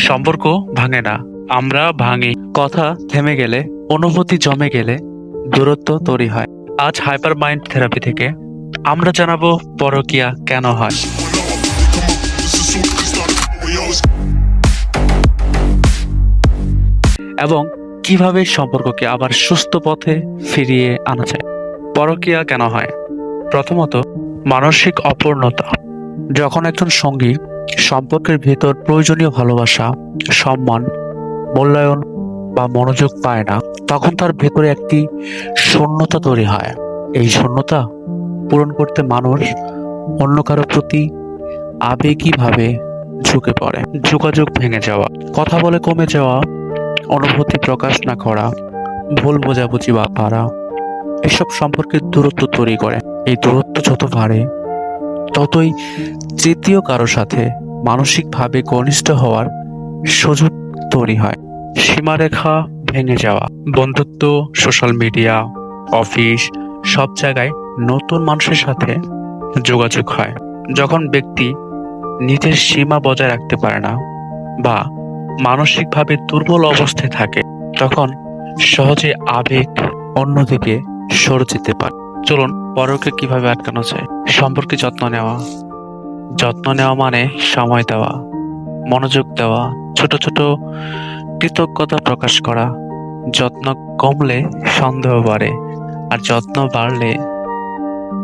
সম্পর্ক ভাঙে না, আমরা ভাঙি। কথা থেমে গেলে, অনুভূতি জমে গেলে দূরত্ব তৈরি হয়। আজ হাইপার মাইন্ড থেরাপি থেকে আমরা জানাবো পরকীয়া কেন হয় এবং কিভাবে সম্পর্ককে আবার সুস্থ পথে ফিরিয়ে আনা যায়। পরকীয়া কেন হয়? প্রথমত, মানসিক অপূর্ণতা। যখন একজন সঙ্গী সম্পর্কের ভেতর প্রয়োজনীয় ভালোবাসা, সম্মান, মূল্যায়ন বা মনোযোগ পায় না, তখন তার ভেতরে একটি শূন্যতা তৈরি হয়। এই শূন্যতা পূরণ করতে মানুষ অন্য কারো প্রতি আবেগীভাবে ঝুঁকে পড়ে। যোগাযোগ ভেঙে যাওয়া, কথা বলে কমে যাওয়া, অনুভূতি প্রকাশ না করা, ভুল বোঝাবুঝি বা বাড়া, এসব সম্পর্কের দূরত্ব তৈরি করে। এই দূরত্ব যত বাড়ে, ততই তৃতীয় কারো সাথে মানসিকভাবে ঘনিষ্ঠ হওয়ার সুযোগ তৈরি হয়। সীমারেখা ভেঙে যাওয়া, বন্ধুত্ব, সোশ্যাল মিডিয়া, অফিস, সব জায়গায় নতুন মানুষের সাথে যোগাযোগ হয়। যখন ব্যক্তি নিজের সীমা বজায় রাখতে পারে না বা মানসিকভাবে দুর্বল অবস্থায় থাকে, তখন সহজে আবেগ অন্যদিকে সরে যেতে পারে। চলুন, পরকে কিভাবে আটকানো যায়। সম্পর্কে যত্ন নেওয়া। যত্ন নেওয়া মানে সময় দেওয়া, মনোযোগ দেওয়া, ছোট ছোট কৃতজ্ঞতা প্রকাশ করা। যত্ন কমলে সন্দেহ বাড়ে, আর যত্ন বাড়লে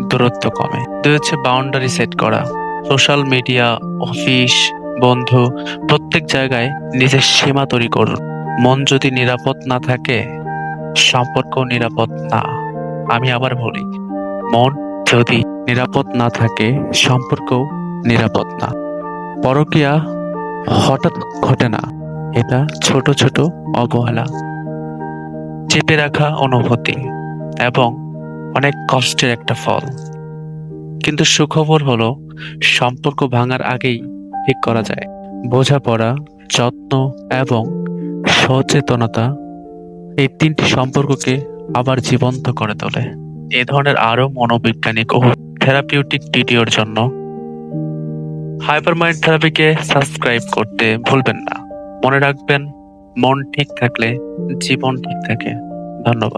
দূরত্ব কমে। দুই হচ্ছে বাউন্ডারি সেট করা। সোশ্যাল মিডিয়া, অফিস, বন্ধু, প্রত্যেক জায়গায় নিজের সীমা তৈরি করুন। মন যদি নিরাপদ না থাকে, সম্পর্ক নিরাপদ না। আমি আবার বলি, মন যদি নিরাপদ না থাকে, সম্পর্কও নিরাপদ না। পরকীয়া হঠাৎ ঘটে না, এটা ছোট ছোট অবহেলা, চেপে রাখা অনুভূতি এবং অনেক কষ্টের একটা ফল। কিন্তু সুখবর হলো, সম্পর্ক ভাঙার আগেই ঠিক করা যায়। বোঝাপড়া, যত্ন এবং সচেতনতা, এই তিনটি সম্পর্ককে আবার জীবন্ত করে তোলে। এ ধরনের আরো মনোবৈজ্ঞানিক ও থেরাপিউটিক ভিডিওর জন্য হাইপার মাইন্ড থেরাপিকে সাবস্ক্রাইব করতে ভুলবেন না। মনে রাখবেন, মন ঠিক থাকলে জীবন ঠিক থাকে। ধন্যবাদ।